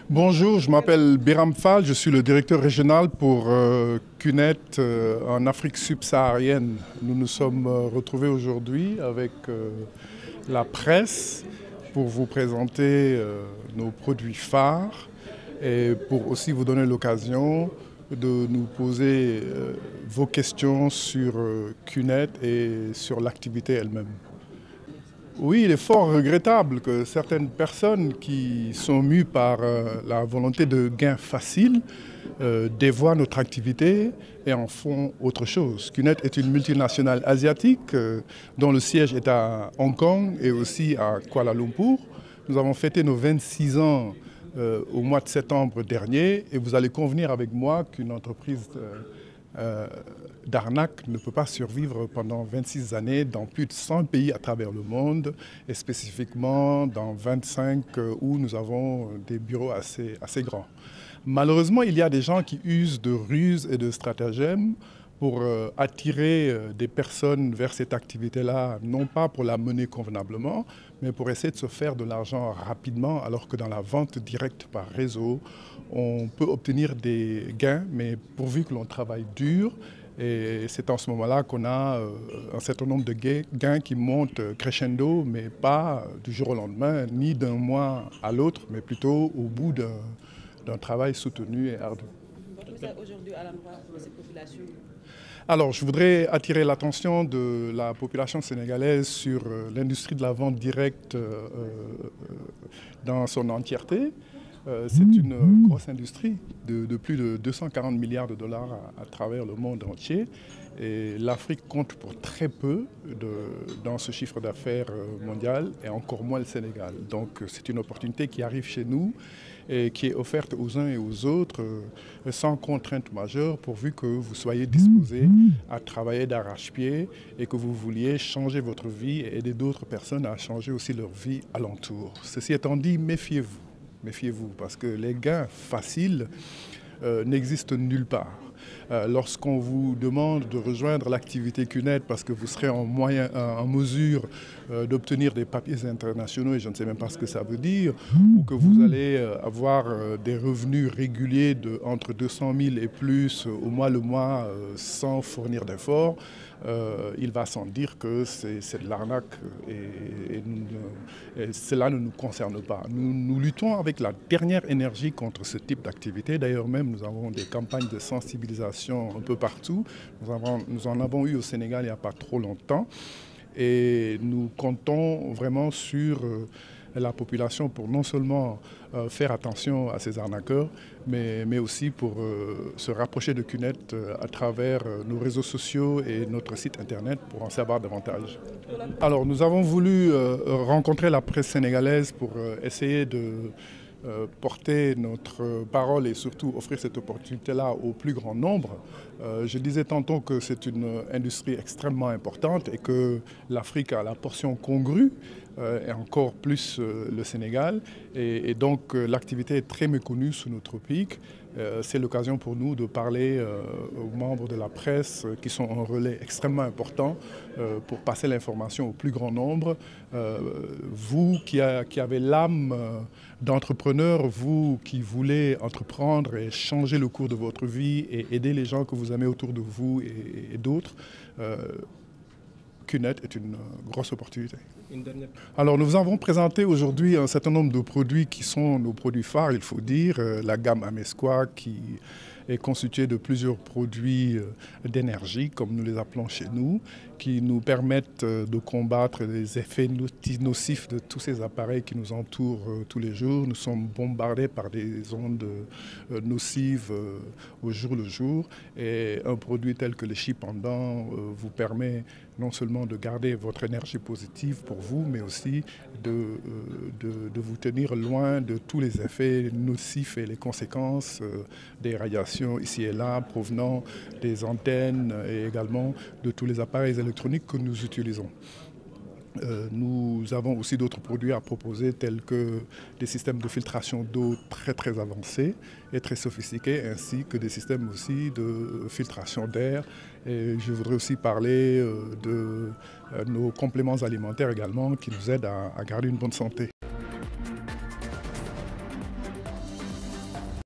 Bonjour, je m'appelle Biram Fall, je suis le directeur régional pour CUNET en Afrique subsaharienne. Nous nous sommes retrouvés aujourd'hui avec la presse pour vous présenter nos produits phares et pour aussi vous donner l'occasion de nous poser vos questions sur CUNET et sur l'activité elle-même. Oui, il est fort regrettable que certaines personnes qui sont mues par la volonté de gains faciles dévoient notre activité et en font autre chose. CUNET est une multinationale asiatique dont le siège est à Hong Kong et aussi à Kuala Lumpur. Nous avons fêté nos 26 ans au mois de septembre dernier et vous allez convenir avec moi qu'une entreprise d'arnaque ne peut pas survivre pendant 26 années dans plus de 100 pays à travers le monde et spécifiquement dans 25 où nous avons des bureaux assez grands. Malheureusement, il y a des gens qui usent de ruses et de stratagèmes pour attirer des personnes vers cette activité-là, non pas pour la mener convenablement, mais pour essayer de se faire de l'argent rapidement, alors que dans la vente directe par réseau, on peut obtenir des gains, mais pourvu que l'on travaille dur. Et c'est en ce moment-là qu'on a un certain nombre de gains qui montent crescendo, mais pas du jour au lendemain, ni d'un mois à l'autre, mais plutôt au bout d'un travail soutenu et ardu. Votre message aujourd'hui à l'endroit de cette population? Alors, je voudrais attirer l'attention de la population sénégalaise sur l'industrie de la vente directe dans son entièreté. C'est une grosse industrie de plus de 240 milliards de dollars à travers le monde entier. Et l'Afrique compte pour très peu dans ce chiffre d'affaires mondial et encore moins le Sénégal. Donc c'est une opportunité qui arrive chez nous et qui est offerte aux uns et aux autres sans contrainte majeure pourvu que vous soyez disposés à travailler d'arrache-pied et que vous vouliez changer votre vie et aider d'autres personnes à changer aussi leur vie alentour. Ceci étant dit, méfiez-vous. Méfiez-vous, parce que les gains faciles n'existent nulle part. Lorsqu'on vous demande de rejoindre l'activité CUNET parce que vous serez en mesure d'obtenir des papiers internationaux, et je ne sais même pas ce que ça veut dire, ou que vous allez avoir des revenus réguliers de entre 200 000 et plus au mois le mois sans fournir d'efforts, il va sans dire que c'est de l'arnaque et cela ne nous concerne pas. Nous luttons avec la dernière énergie contre ce type d'activité. D'ailleurs même, nous avons des campagnes de sensibilisation un peu partout. Nous en avons eu au Sénégal il n'y a pas trop longtemps. Et nous comptons vraiment sur la population pour non seulement faire attention à ces arnaqueurs, mais aussi pour se rapprocher de CUNET à travers nos réseaux sociaux et notre site internet pour en savoir davantage. Alors nous avons voulu rencontrer la presse sénégalaise pour essayer de porter notre parole et surtout offrir cette opportunité-là au plus grand nombre. Je disais tantôt que c'est une industrie extrêmement importante et que l'Afrique a la portion congrue et encore plus le Sénégal. Et donc l'activité est très méconnue sous nos tropiques. C'est l'occasion pour nous de parler aux membres de la presse qui sont un relais extrêmement important pour passer l'information au plus grand nombre. Vous qui avez l'âme d'entrepreneur, vous qui voulez entreprendre et changer le cours de votre vie et aider les gens que vous aimez autour de vous et d'autres, CUNET est une grosse opportunité. Alors nous avons présenté aujourd'hui un certain nombre de produits qui sont nos produits phares, il faut dire, la gamme Amesqua qui est constituée de plusieurs produits d'énergie, comme nous les appelons chez nous, qui nous permettent de combattre les effets nocifs de tous ces appareils qui nous entourent tous les jours. Nous sommes bombardés par des ondes nocives au jour le jour et un produit tel que le Chi Pendant vous permet non seulement de garder votre énergie positive pour vous, mais aussi de vous tenir loin de tous les effets nocifs et les conséquences des radiations ici et là provenant des antennes et également de tous les appareils électroniques que nous utilisons. Nous avons aussi d'autres produits à proposer tels que des systèmes de filtration d'eau très avancés et très sophistiqués, ainsi que des systèmes aussi de filtration d'air. Et je voudrais aussi parler de nos compléments alimentaires également qui nous aident à garder une bonne santé.